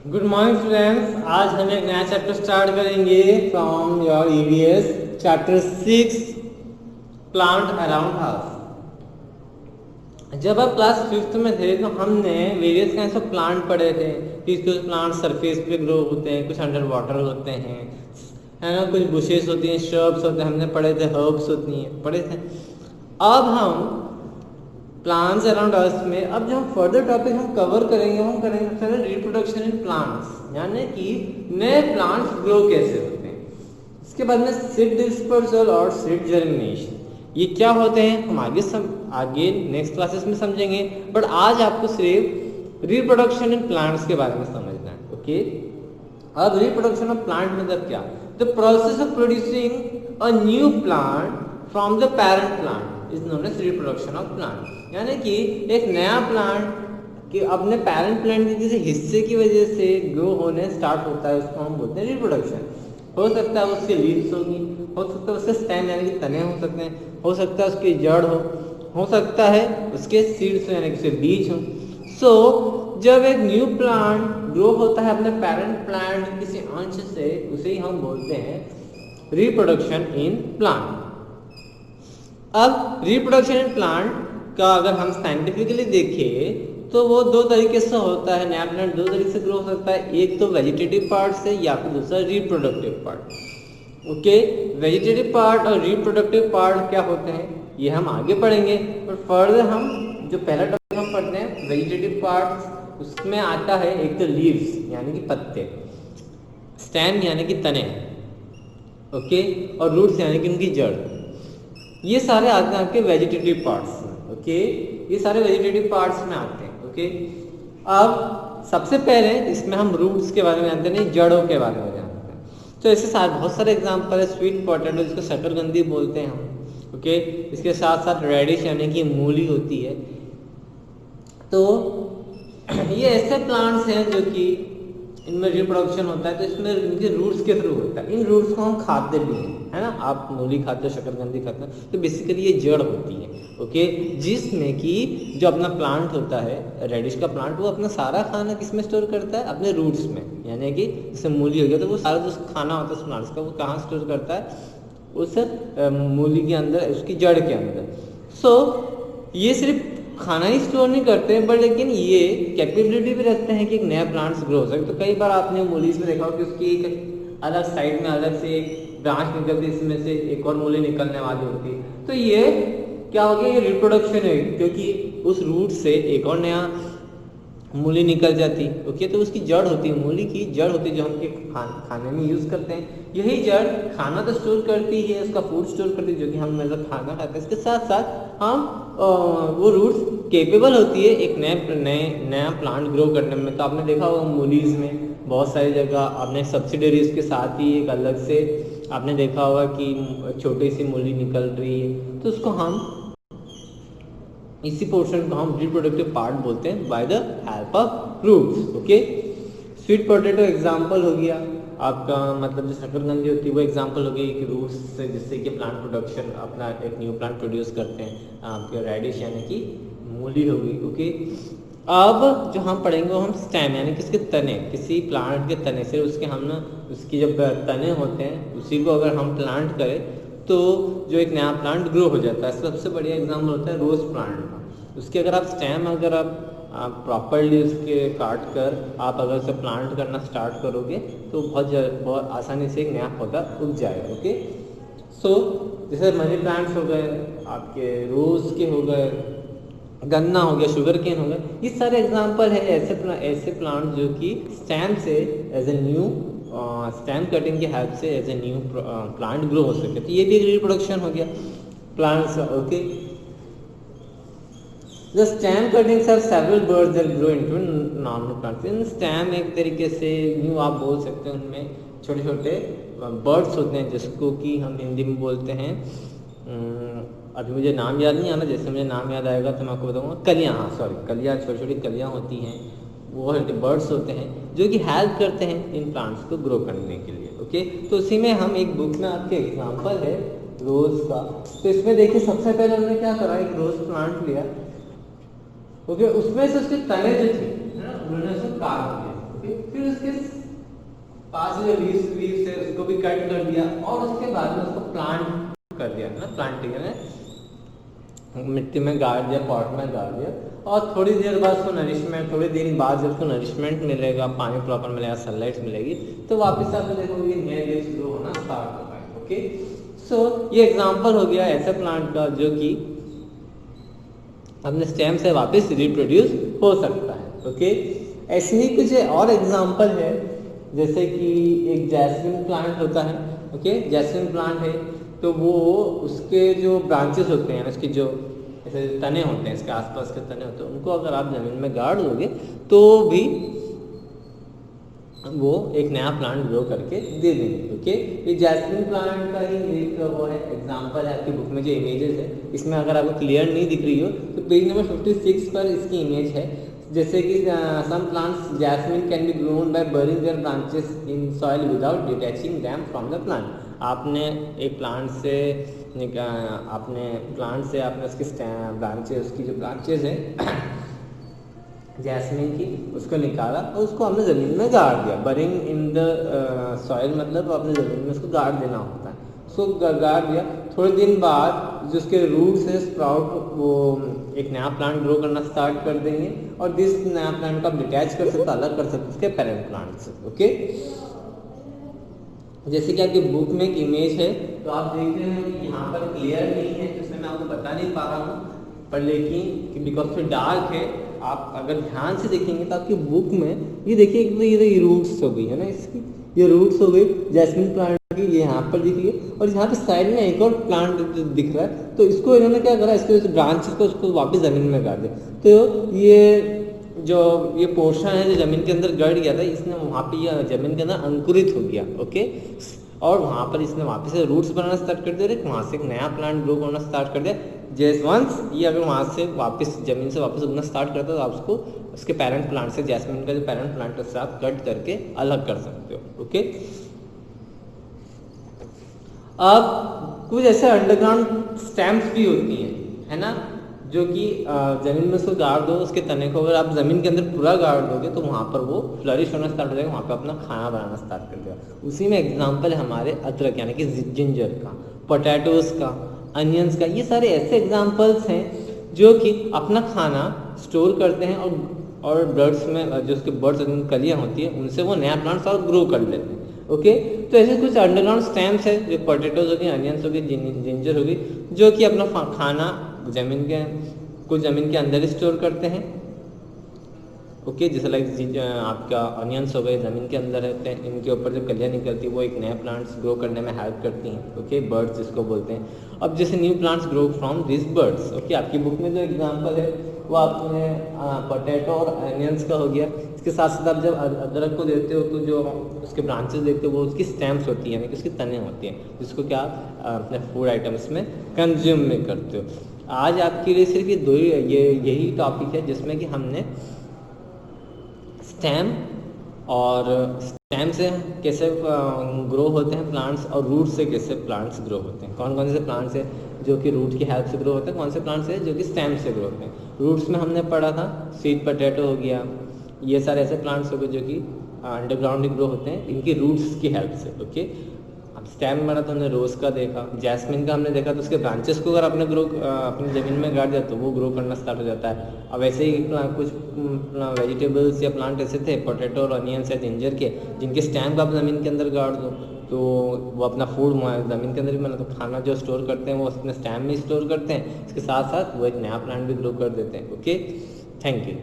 Good morning students. आज हम एक नया चैप्टर स्टार्ट करेंगे from your EVS chapter 6 plant around house. जब आप क्लास 5th में थे तो हमने वेरियस काइंड्स ऑफ प्लांट पढ़े थे कि कुछ प्लांट सरफेस पे ग्रो होते हैं, कुछ अंडर वाटर होते हैं, है ना, कुछ बुशेस होती हैं, श्रब्स होते हैं, हमने पढ़े थे, हर्ब्स होती हैं, पढ़े थे। अब हम प्लांट्स अराउंड अर्थ में अब जो हम फर्दर टॉपिक हम कवर करेंगे हम करेंगे सबसे पहले रिप्रोडक्शन इन प्लांट्स, यानी कि नए प्लांट्स ग्रो कैसे होते हैं। इसके बाद में सीड डिस्पर्सल और सीड जर्मिनेशन, ये क्या होते हैं हम आगे नेक्स्ट क्लासेस में समझेंगे, बट आज आपको सिर्फ रिप्रोडक्शन इन प्लांट्स के बारे में समझना है। ओके, अब रिप्रोडक्शन ऑफ प्लांट मतलब क्या? The process of producing a new plant from the parent plant is known as reproduction of plant, यानी कि एक नया प्लांट कि अपने पेरेंट प्लांट के किसी हिस्से की वजह से ग्रो होने स्टार्ट होता है, उसको हम बोलते हैं रिप्रोडक्शन। हो सकता है उसके लीव्स होगी, हो सकता है उसके स्टेम यानी कि तने हो सकते हैं, हो सकता है उसकी जड़ हो सकता है उसके सीड्स यानी कि उसके बीज हो। सो जब एक न्यू प्लांट ग्रो होता है अपने पेरेंट प्लांट किसी अंश से, उसे ही हम बोलते हैं रिप्रोडक्शन इन प्लांट। अब रिप्रोडक्शन इन प्लांट का अगर हम साइंटिफिकली देखें तो वो दो तरीके से होता है। नया प्लांट दो तरीके से ग्रो हो सकता है, एक तो वेजिटेटिव पार्ट से या फिर दूसरा reproductive part. Okay, vegetative part और रिप्रोडक्टिव पार्ट क्या होते हैं ये हम आगे पढ़ेंगे, पर फर्दर हम जो पहला टॉपिक हम पढ़ते हैं वेजिटेटिव पार्ट, उसमें आता है एक तो लीव्स यानी कि पत्ते, स्टेम यानी कि तने, ओके, और रूट्स यानी कि उनकी जड़। ये सारे आते हैं आपके वेजिटेटिव पार्ट्स में। ओके, ये सारे वेजिटेटिव पार्ट्स में आते हैं। ओके, अब सबसे पहले इसमें हम रूट्स के बारे में जानते हैं, नहीं जड़ों के बारे में जानते हैं। तो ऐसे साथ बहुत सारे एग्जाम्पल है। स्वीट पोटैटो जिसको शकरकंदी बोलते हैं हम। ओके, इसके साथ साथ रेडिश यानी कि मूली होती है। तो ये ऐसे प्लांट्स हैं जो कि इनमें रिप्रोडक्शन होता है, तो इसमें इनके रूट्स के थ्रू होता है। इन रूट्स को हम खाते भी हैं, है ना, आप मूली खाते हो, शकरकंदी खाते हो, तो बेसिकली ये जड़ होती है। ओके, जिसमें कि जो अपना प्लांट होता है रेडिश का प्लांट, वो अपना सारा खाना किसमें स्टोर करता है? अपने रूट्स में, यानी कि जैसे मूली हो गया तो वो सारा जो खाना होता है उस प्लांट्स का वो कहाँ स्टोर करता है? उस मूली के अंदर, उसकी जड़ के अंदर। सो ये सिर्फ खाना ही स्टोर नहीं करते बट लेकिन ये कैपेबिलिटी भी रखते हैं कि एक नया प्लांट्स ग्रो हो सके। तो कई बार आपने मूलीज में देखा हो कि उसकी एक अलग साइड में अलग से एक ब्रांच निकलती है, इसमें से एक और मूली निकलने वाली होती है। तो ये क्या हो गया? ये रिप्रोडक्शन है, क्योंकि उस रूट से एक और नया मूली निकल जाती। ओके, तो उसकी जड़ होती है, मूली की जड़ होती है जो हम खाने में यूज करते हैं। यही जड़ खाना तो स्टोर करती है, उसका फूड स्टोर करती है जो कि हम मतलब खाना खाते हैं। इसके साथ साथ हम वो रूट्स केपेबल होती है एक नया प्लांट ग्रो करने में। तो आपने देखा होगा मूलीज में बहुत सारी जगह आपने सब्सिडरीज के साथ ही एक अलग से आपने देखा होगा कि छोटी सी मूली निकल रही है, तो उसको हम इसी पोर्शन को हम रिप्रोडक्टिव पार्ट बोलते हैं by the help of roots. Okay, sweet potato example हो गया आपका, मतलब जो शकरकंदी होती है वो एग्जांपल हो गई कि रूट्स से जिससे कि प्लांट प्रोडक्शन अपना एक न्यू प्लांट प्रोड्यूस करते हैं। आपके रेडिश यानी कि मूली हो गई। ओके, अब जो हम पढ़ेंगे वो हम स्टेम यानी कि उसके तने, किसी प्लांट के तने से उसके हम ना उसकी जब तने होते हैं उसी को अगर हम प्लांट करें तो जो एक नया प्लांट ग्रो हो जाता है। सबसे बढ़िया एग्जाम्पल होता है रोज प्लांट का। उसके अगर आप स्टेम अगर आप प्रॉपरली उसके काट कर आप अगर उसे प्लांट करना स्टार्ट करोगे तो बहुत आसानी से एक नया पौधा उग जाएगा। ओके, सो जैसे मनी प्लांट्स हो गए, आपके रोज के हो गए, गन्ना हो गया, शुगर केन हो गया, ये सारे एग्जाम्पल है ऐसे प्लांट जो कि स्टेम से as a new stem cutting की हेल्प से as a new plant grow हो सके। तो ये भी रिप्रोडक्शन हो गया plants. Okay, the stem cuttings are several birds that grow into normal plants. इन स्टेम एक तरीके से न्यू आप बोल सकते हैं, उनमें छोटे छोटे बर्ड्स होते हैं जिसको कि हम हिंदी में बोलते हैं, अभी मुझे नाम याद नहीं आ रहा, जैसे मुझे नाम याद आएगा तो मैं आपको बताऊंगा। कलियाँ, हाँ सॉरी, कलियाँ, छोटी छोटी कलियाँ होती हैं, वो बर्ड्स होते हैं जो कि हेल्प करते हैं इन प्लांट्स को ग्रो करने के लिए। ओके, तो उसी में हम एक बुक में आपके एग्जांपल है रोज का। तो इसमें देखिए सबसे पहले उन्होंने क्या करा, एक रोज प्लांट लिया। ओके, उसमें से उसके तने जो थे, है ना, उन्होंने उसको काट दिया। ओके, फिर उस इसके पास जो लीव्स है उसको भी कट कर दिया और उसके बाद में उसको प्लांट कर दिया ना, प्लांटिंग में मिट्टी में गाड़ दिया, पॉट में गाड़ दिया और थोड़ी देर बाद उसको नरिशमेंट, थोड़ी दिन बाद जब उसको नरिशमेंट मिलेगा, पानी प्रॉपर मिलेगा, सनलाइट मिलेगी तो वापस आप देखोगे नए लीव्स ग्रो होना स्टार्ट हो पाएंगे। ओके, सो ये एग्जांपल हो गया ऐसे प्लांट का जो कि अपने स्टेम से वापस रिप्रोड्यूस हो सकता है। ओके, ऐसे ही कुछ और एग्जांपल है जैसे कि एक जैस्मिन प्लांट होता है। ओके, जैस्मिन प्लांट है तो वो उसके जो ब्रांचेस होते हैं, उसके जो ऐसे तने होते हैं, इसके आसपास के तने होते हैं, उनको अगर आप जमीन में गाड़ दोगे तो भी वो एक नया प्लांट ग्रो करके दे देंगे। ओके, ये जैस्मिन प्लांट का ही एक वो है एग्जांपल है आपकी बुक में जो इमेजेस है, इसमें अगर आपको क्लियर नहीं दिख रही हो तो पेज नंबर 56 पर इसकी इमेज है। जैसे कि some plants jasmine can be grown by burying their branches in soil without detaching them from the plant. आपने एक प्लांट से आपने उसकी ब्रांचेस, उसकी जो ब्रांचेस है जैस्मिन की, उसको निकाला और उसको हमने ज़मीन में गाड़ दिया। बरिंग इन द सॉइल मतलब अपने ज़मीन में उसको गाड़ देना होता है। उसको गाड़ दिया, थोड़े दिन बाद जो उसके रूट्स है स्प्राउट, वो एक नया प्लांट ग्रो करना स्टार्ट कर देंगे और दिस नया प्लांट को आप डिटैच कर सकते, अलग कर सकते उसके पेरेंट प्लांट से। ओके, जैसे कि आपकी बुक में एक इमेज है तो आप देख रहे हैं कि यहाँ पर क्लियर नहीं है तो इसमें मैं आपको बता नहीं पा रहा हूँ, पर लेकिन बिकॉज फिर डार्क है, आप अगर ध्यान से देखेंगे तो आपकी बुक में ये देखिए तो ये रूट्स हो गई है ना, इसकी ये रूट्स हो गई जैस्मिन प्लांट की, ये यहाँ पर दिख रही है और यहाँ पे साइड में एक और प्लांट दिख रहा है। तो इसको इन्होंने क्या करा, इसके ब्रांचेस को उसको वापस ज़मीन में गाड़ दिया। तो ये पोर्शन है जो ज़मीन के अंदर गड़ गया था, इसने वहाँ पे ये ज़मीन के अंदर अंकुरित हो गया। ओके, और वहाँ पर इसने वापस से रूट्स बनाना स्टार्ट कर दिया, वहाँ से एक नया प्लांट ग्रो करना स्टार्ट कर दिया। जैस वंस ये अगर वहाँ से वापस ज़मीन से वापस उगना स्टार्ट करता है तो आप उसको उसके पेरेंट प्लांट से, जैस्मिन का जो पेरेंट प्लांट है उससे आप कट करके अलग कर सकते हो। ओके, अब कुछ ऐसे अंडरग्राउंड स्टैम्प्स भी होती हैं, है ना, जो कि ज़मीन में उसको गाड़ दो, उसके तने को अगर आप ज़मीन के अंदर पूरा गाड़ दोगे तो वहाँ पर वो फ्लरिश होना स्टार्ट हो जाएगा, वहाँ पर अपना खाना बनाना स्टार्ट कर देगा। उसी में एग्जांपल है हमारे अदरक यानी कि जिंजर का, पोटैटोज का, अनियंस का। ये सारे ऐसे एग्जांपल्स हैं जो कि अपना खाना स्टोर करते हैं और बर्ड्स में जो उसके बर्ड्स कलियाँ होती हैं उनसे वो नया प्लांट्स और ग्रो कर लेते हैं। ओके, तो ऐसे कुछ अंडरग्राउंड स्टैम्प्स है जो पोटैटोज हो गई, अनियंस हो गई, जिंजर हो गई, जो कि अपना खाना ज़मीन के अंदर ही स्टोर करते हैं। ओके, जैसे लाइक आपका अनियंस हो गए ज़मीन के अंदर रहते हैं, इनके ऊपर जो कलियाँ निकलती है वो एक नए प्लांट्स ग्रो करने में हेल्प करती हैं। ओके, बर्ड्स जिसको बोलते हैं। अब जैसे new plants grow from this birds. Okay, आपकी बुक में जो एग्जांपल है वो आपने पोटैटो और अनियंस का हो गया। इसके साथ साथ आप जब अदरक को देते हो तो जो उसके ब्रांचेस देखते हो वो उसकी स्टेम्स होती हैं, यानी कि उसकी तने होती हैं, जिसको क्या अपने फूड आइटम्स में कंज्यूम में करते हो। आज आपके लिए सिर्फ यही टॉपिक है जिसमें कि हमने स्टेम और स्टेम से कैसे ग्रो होते हैं प्लांट्स और रूट से कैसे प्लांट्स ग्रो होते हैं, कौन कौन से प्लांट्स है जो कि रूट की हेल्प से ग्रो होते हैं, कौन से प्लांट्स है जो कि स्टेम से ग्रो होते हैं। रूट्स में हमने पढ़ा था स्वीट पोटैटो हो गया, ये सारे ऐसे प्लांट्स हो गए जो कि अंडरग्राउंड ग्रो होते हैं इनकी रूट्स की हेल्प से। ओके, अब स्टेम में तो हमने रोज़ का देखा, जैस्मिन का हमने देखा, तो उसके ब्रांचेस को अगर आपने अपनी ज़मीन में गाड़ दिया तो वो ग्रो करना स्टार्ट हो जाता है। अब ऐसे ही कुछ वेजिटेबल्स या प्लांट ऐसे थे पोटैटो और अनियंस या जिंजर के, जिनके स्टेम को आप ज़मीन के अंदर गाड़ दो तो वो अपना फूड ज़मीन के अंदर भी मतलब खाना जो स्टोर करते हैं वो अपने स्टेम में स्टोर करते हैं, इसके साथ साथ वो एक नया प्लांट भी ग्रो कर देते हैं। Okay, thank you.